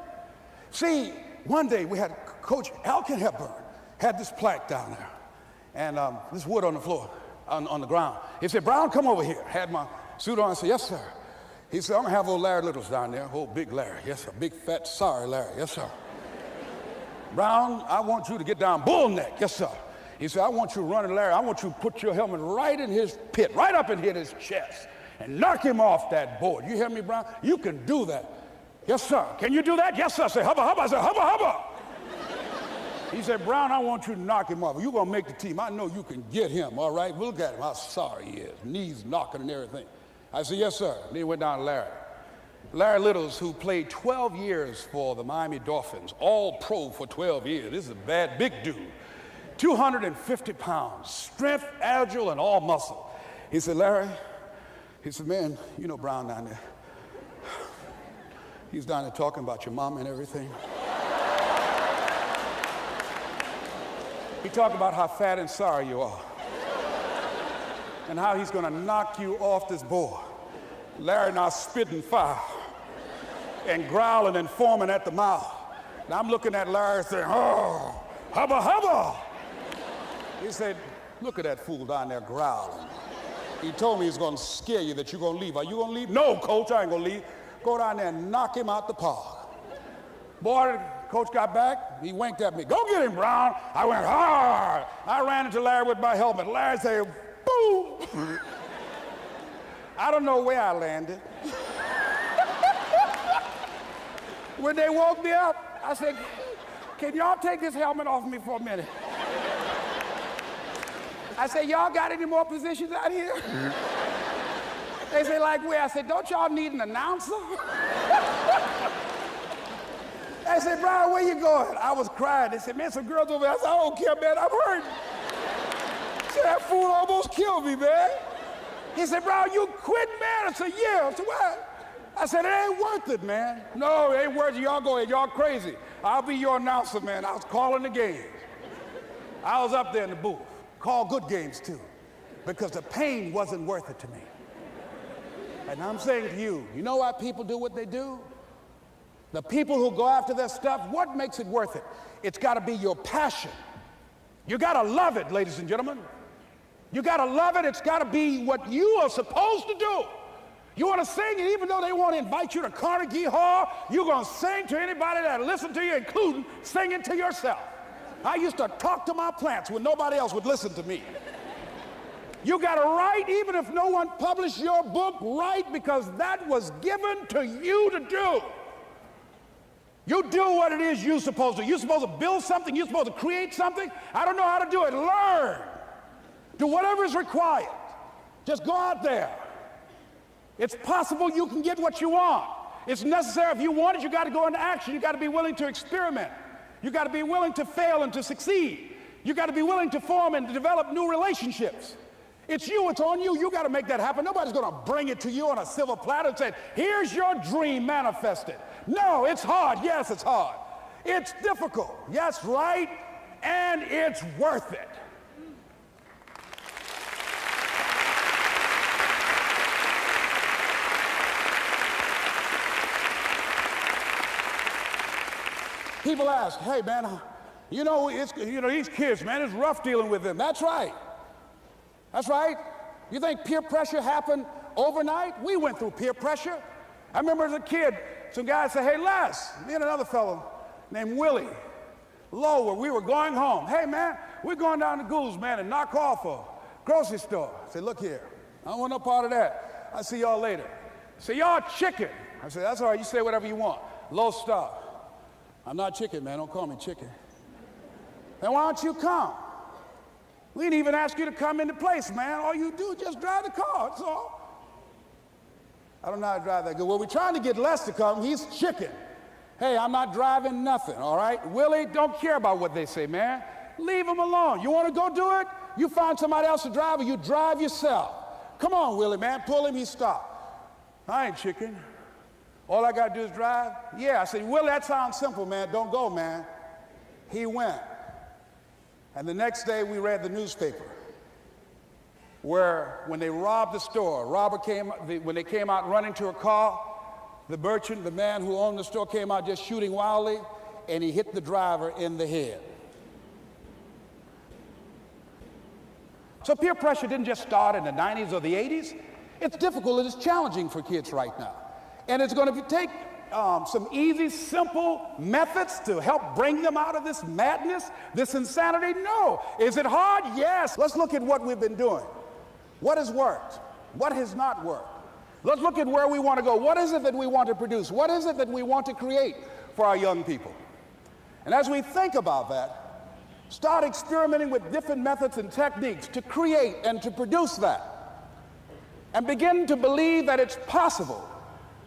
See, one day we had Coach Alkin Hepburn had this plaque down there, and this wood on the floor, on the ground. He said, Brown, come over here. Had my suit on. I said, yes, sir. He said, I'm gonna have old Larry Littles down there, old big Larry. Yes, sir. Big, fat, sorry Larry. Yes, sir. Brown, I want you to get down bull neck. Yes, sir. He said, I want you running Larry. I want you to put your helmet right in his pit, right up in his chest, and knock him off that board. You hear me, Brown? You can do that. Yes, sir. Can you do that? Yes, sir. I said, hubba, hubba. I said, hubba, hubba. He said, Brown, I want you to knock him off. You're going to make the team. I know you can get him, all right? Look at him, how sorry he is. Knees knocking and everything. I said, yes, sir. Then he went down to Larry. Larry Littles, who played 12 years for the Miami Dolphins, all pro for 12 years. This is a bad, big dude. 250 pounds, strength, agile, and all muscle. He said, Larry, he said, man, you know Brown down there. He's down there talking about your mama and everything. He talked about how fat and sorry you are and how he's going to knock you off this board. Larry now spitting fire and growling and foaming at the mouth. Now I'm looking at Larry saying, oh, hubba, hubba. He said, look at that fool down there growling. He told me he's going to scare you, that you're going to leave. Are you going to leave? No, coach, I ain't going to leave. Go down there and knock him out the park. Boy, coach got back. He winked at me. Go get him, Brown. I went hard. I ran into Larry with my helmet. Larry said, boom. I don't know where I landed. When they woke me up, I said, can y'all take this helmet off me for a minute? I said, y'all got any more positions out here? They said, like where? I said, don't y'all need an announcer? They said, Brian, where you going? I was crying. They said, man, some girls over there. I said, I don't care, man, I'm hurt. Said, that fool almost killed me, man. He said, Brian, you quit, man? I said, yeah. I said, what? I said, it ain't worth it, man. No, it ain't worth it. Y'all go ahead. Y'all crazy. I'll be your announcer, man. I was calling the games. I was up there in the booth. Call good games, too, because the pain wasn't worth it to me. And I'm saying to you, you know why people do what they do? The people who go after their stuff, what makes it worth it? It's got to be your passion. You got to love it, ladies and gentlemen. You got to love it. It's got to be what you are supposed to do. You want to sing, and even though they want to invite you to Carnegie Hall, you're going to sing to anybody that listen to you, including singing to yourself. I used to talk to my plants when nobody else would listen to me. You got to write, even if no one published your book, write, because that was given to you to do. You do what it is you're supposed to. You're supposed to build something. You're supposed to create something. I don't know how to do it. Learn. Do whatever is required. Just go out there. It's possible you can get what you want. It's necessary. If you want it, you got to go into action. You got to be willing to experiment. You got to be willing to fail and to succeed. You got to be willing to form and to develop new relationships. It's you, it's on you. You got to make that happen. Nobody's going to bring it to you on a silver platter and say, here's your dream manifested. No, it's hard. Yes, it's hard. It's difficult. Yes, right. And it's worth it. People ask, hey, man, you know, these kids, man, it's rough dealing with them. That's right. That's right. You think peer pressure happened overnight? We went through peer pressure. I remember as a kid, some guys said, hey, Les, me and another fellow named Willie Lower, we were going home. Hey, man, we're going down to Goulds, man, and knock off a grocery store. I said, look here, I don't want no part of that. I'll see y'all later. Say, y'all chicken. I said, that's all right, you say whatever you want. Low star. I'm not chicken, man. Don't call me chicken. Then why don't you come? We didn't even ask you to come into place, man. All you do is just drive the car, that's all. I don't know how to drive that good. Well, we're trying to get Les to come. He's chicken. Hey, I'm not driving nothing, all right? Willie, don't care about what they say, man. Leave him alone. You want to go do it? You find somebody else to drive, or you drive yourself. Come on, Willie, man. Pull him, he stopped. I ain't chicken. All I got to do is drive? Yeah. I said, Willie, that sounds simple, man. Don't go, man. He went. And the next day, we read the newspaper where when they robbed the store, when they came out running to a car, the merchant, the man who owned the store, came out just shooting wildly, and he hit the driver in the head. So peer pressure didn't just start in the 90s or the 80s. It's difficult and it's challenging for kids right now. And it's going to take some easy, simple methods to help bring them out of this madness, this insanity? No. Is it hard? Yes. Let's look at what we've been doing. What has worked? What has not worked? Let's look at where we want to go. What is it that we want to produce? What is it that we want to create for our young people? And as we think about that, start experimenting with different methods and techniques to create and to produce that. And begin to believe that it's possible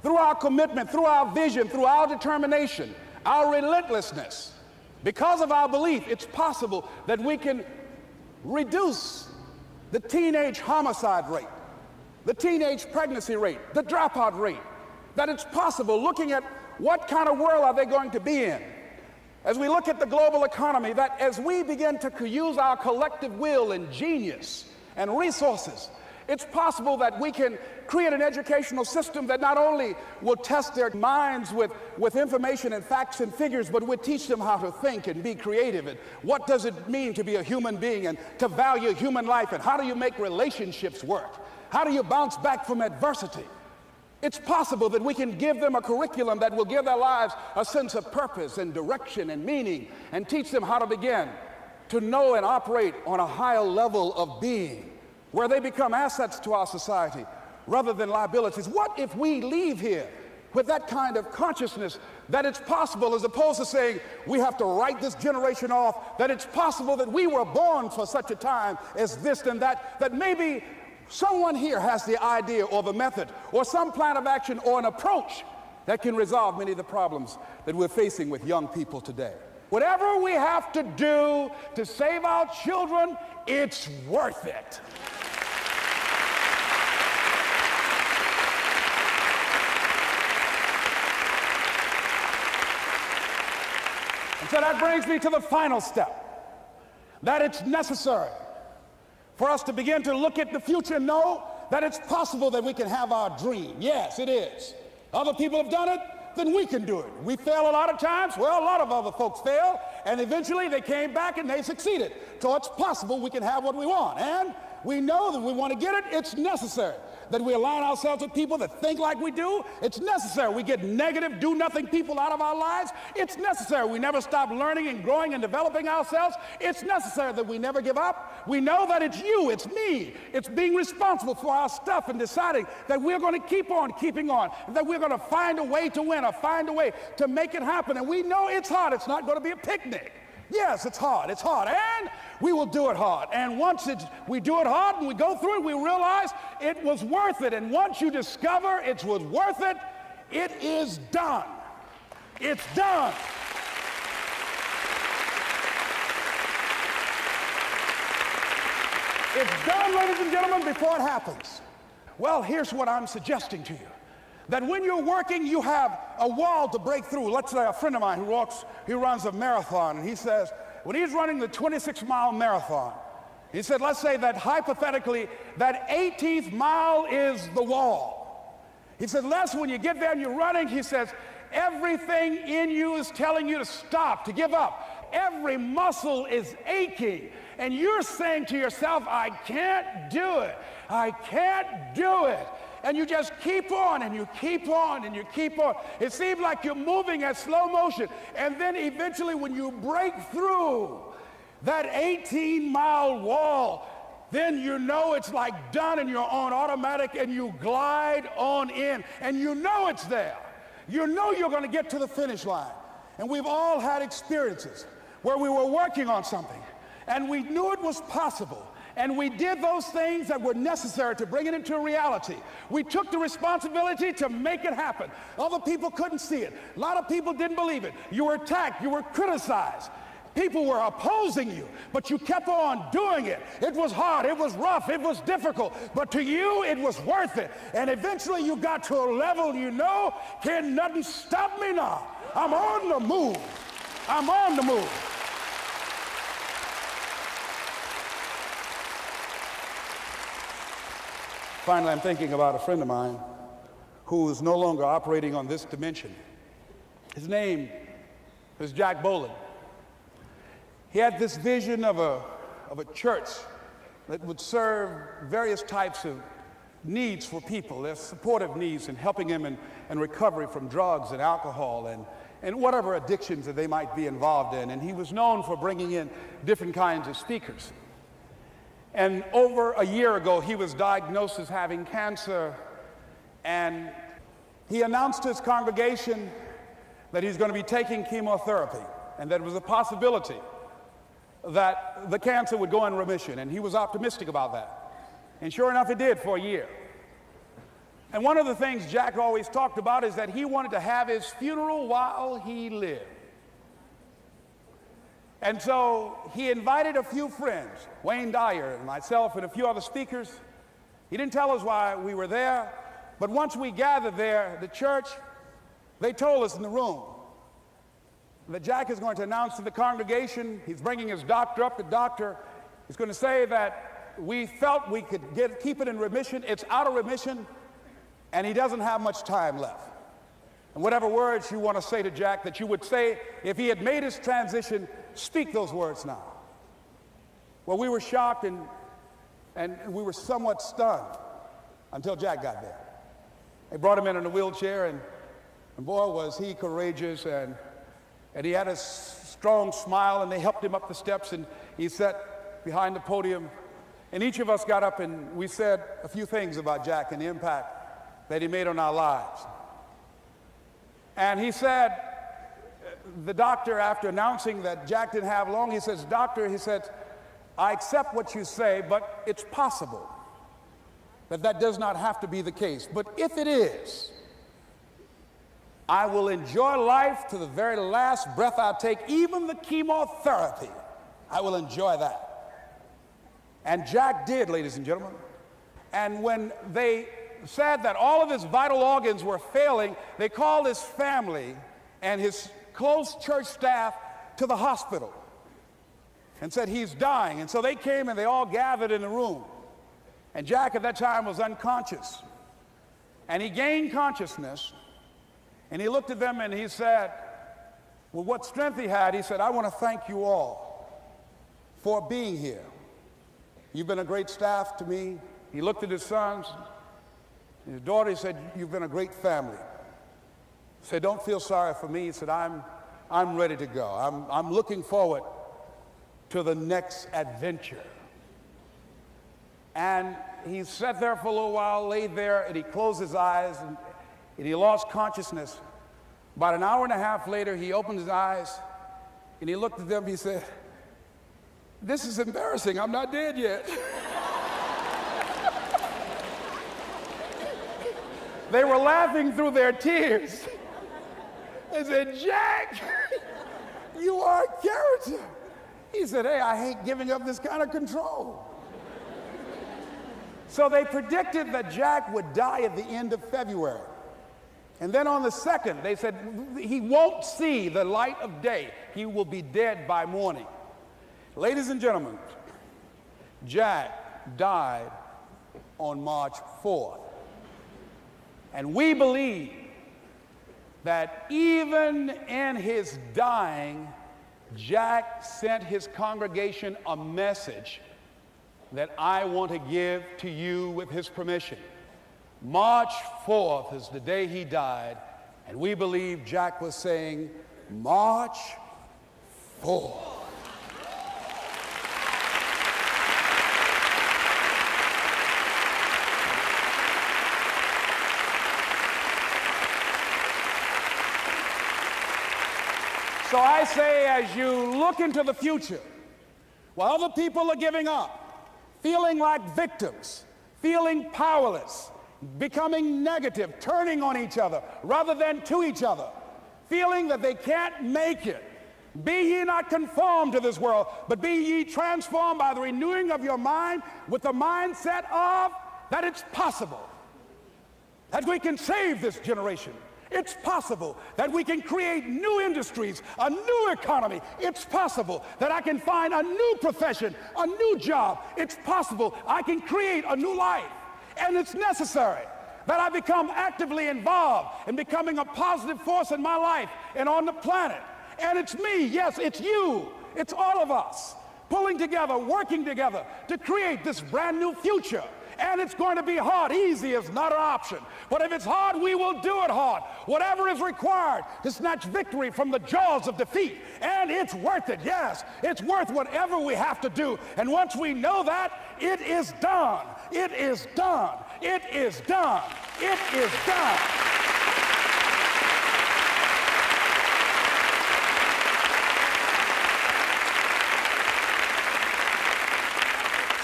through our commitment, through our vision, through our determination, our relentlessness. Because of our belief, it's possible that we can reduce the teenage homicide rate, the teenage pregnancy rate, the dropout rate, that it's possible, looking at what kind of world are they going to be in. As we look at the global economy, that as we begin to use our collective will and genius and resources It's possible that we can create an educational system that not only will test their minds with information and facts and figures, but would teach them how to think and be creative. And what does it mean to be a human being and to value human life? And how do you make relationships work? How do you bounce back from adversity? It's possible that we can give them a curriculum that will give their lives a sense of purpose and direction and meaning, and teach them how to begin to know and operate on a higher level of being, where they become assets to our society rather than liabilities. What if we leave here with that kind of consciousness that it's possible, as opposed to saying we have to write this generation off, that it's possible that we were born for such a time as this and that, that maybe someone here has the idea or the method or some plan of action or an approach that can resolve many of the problems that we're facing with young people today. Whatever we have to do to save our children, it's worth it. And so that brings me to the final step, that it's necessary for us to begin to look at the future and know that it's possible that we can have our dream. Yes, it is. Other people have done it, then we can do it. We fail a lot of times. Well, a lot of other folks fail, and eventually they came back and they succeeded. So it's possible we can have what we want. And we know that we want to get it. It's necessary that we align ourselves with people that think like we do. It's necessary we get negative, do-nothing people out of our lives. It's necessary we never stop learning and growing and developing ourselves. It's necessary that we never give up. We know that it's you, it's me. It's being responsible for our stuff and deciding that we're going to keep on keeping on, and that we're going to find a way to win or find a way to make it happen. And we know it's hard. It's not going to be a picnic. Yes, it's hard, and we will do it hard. And once we do it hard and we go through it, we realize it was worth it. And once you discover it was worth it, it is done. It's done. It's done, ladies and gentlemen, before it happens. Well, here's what I'm suggesting to you. That when you're working, you have a wall to break through. Let's say a friend of mine who runs a marathon, and he says, when he's running the 26-mile marathon, he said, let's say that hypothetically, that 18th mile is the wall. He said, Les, when you get there and you're running, he says, everything in you is telling you to stop, to give up. Every muscle is aching, and you're saying to yourself, I can't do it. I can't do it. And you just keep on, and you keep on, and you keep on. It seems like you're moving at slow motion. And then eventually when you break through that 18-mile wall, then you know it's like done, and you're on automatic, and you glide on in, and you know it's there. You know you're going to get to the finish line. And we've all had experiences where we were working on something, and we knew it was possible. And we did those things that were necessary to bring it into reality. We took the responsibility to make it happen. Other people couldn't see it. A lot of people didn't believe it. You were attacked. You were criticized. People were opposing you, but you kept on doing it. It was hard. It was rough. It was difficult. But to you, it was worth it. And eventually you got to a level you know, can nothing stop me now. I'm on the move. I'm on the move. Finally, I'm thinking about a friend of mine who is no longer operating on this dimension. His name is Jack Boland. He had this vision of a church that would serve various types of needs for people, their supportive needs, and helping them in recovery from drugs and alcohol and whatever addictions that they might be involved in. And he was known for bringing in different kinds of speakers. And over a year ago, he was diagnosed as having cancer, and he announced to his congregation that he's going to be taking chemotherapy, and that it was a possibility that the cancer would go in remission, and he was optimistic about that. And sure enough, it did for a year. And one of the things Jack always talked about is that he wanted to have his funeral while he lived. And so he invited a few friends, Wayne Dyer and myself and a few other speakers. He didn't tell us why we were there, but once we gathered there, the church, they told us in the room that Jack is going to announce to the congregation, he's bringing his doctor up. The doctor is going to say that we felt we could keep it in remission. It's out of remission, and he doesn't have much time left. And whatever words you want to say to Jack that you would say if he had made his transition, speak those words now. Well, we were shocked and we were somewhat stunned until Jack got there. They brought him in a wheelchair, and boy, was he courageous, and he had a strong smile, and they helped him up the steps, and he sat behind the podium. And each of us got up and we said a few things about Jack and the impact that he made on our lives. And he said, the doctor, after announcing that Jack didn't have long, he says, "Doctor," he said, "I accept what you say, but it's possible that does not have to be the case. But if it is, I will enjoy life to the very last breath I take, even the chemotherapy. I will enjoy that." And Jack did, ladies and gentlemen. And when they said that all of his vital organs were failing, they called his family and his close church staff to the hospital and said, "He's dying." And so they came and they all gathered in the room. And Jack at that time was unconscious. And he gained consciousness, and he looked at them and he said, with what strength he had, he said, "I want to thank you all for being here. You've been a great staff to me." He looked at his sons, his daughter. He said, "You've been a great family." He said, "Don't feel sorry for me." He said, I'm ready to go. I'm looking forward to the next adventure." And he sat there for a little while, laid there, and he closed his eyes, and he lost consciousness. About an hour and a half later, he opened his eyes, and he looked at them. He said, "This is embarrassing. I'm not dead yet." They were laughing through their tears. They said, "Jack, you are a character." He said, "Hey, I hate giving up this kind of control." So they predicted that Jack would die at the end of February. And then on the 2nd, they said, he won't see the light of day. He will be dead by morning. Ladies and gentlemen, Jack died on March 4th. And we believe that even in his dying, Jack sent his congregation a message that I want to give to you with his permission. March 4th is the day he died, and we believe Jack was saying, "March 4th." So I say, as you look into the future, while other people are giving up, feeling like victims, feeling powerless, becoming negative, turning on each other rather than to each other, feeling that they can't make it, be ye not conformed to this world, but be ye transformed by the renewing of your mind with the mindset of that it's possible that we can save this generation. It's possible that we can create new industries, a new economy. It's possible that I can find a new profession, a new job. It's possible I can create a new life. And it's necessary that I become actively involved in becoming a positive force in my life and on the planet. And it's me, yes, it's you, it's all of us, pulling together, working together to create this brand new future. And it's going to be hard. Easy is not an option. But if it's hard, we will do it hard. Whatever is required to snatch victory from the jaws of defeat. And it's worth it, yes. It's worth whatever we have to do. And once we know that, it is done. It is done. It is done. It is done.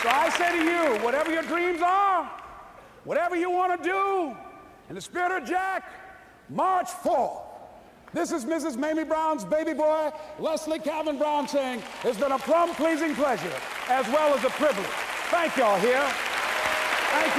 So I say to you, whatever your dreams are, whatever you want to do, in the spirit of Jack, March 4th. This is Mrs. Mamie Brown's baby boy, Leslie Calvin Brown, saying, it's been a plumb pleasing pleasure as well as a privilege. Thank y'all here. Thank you.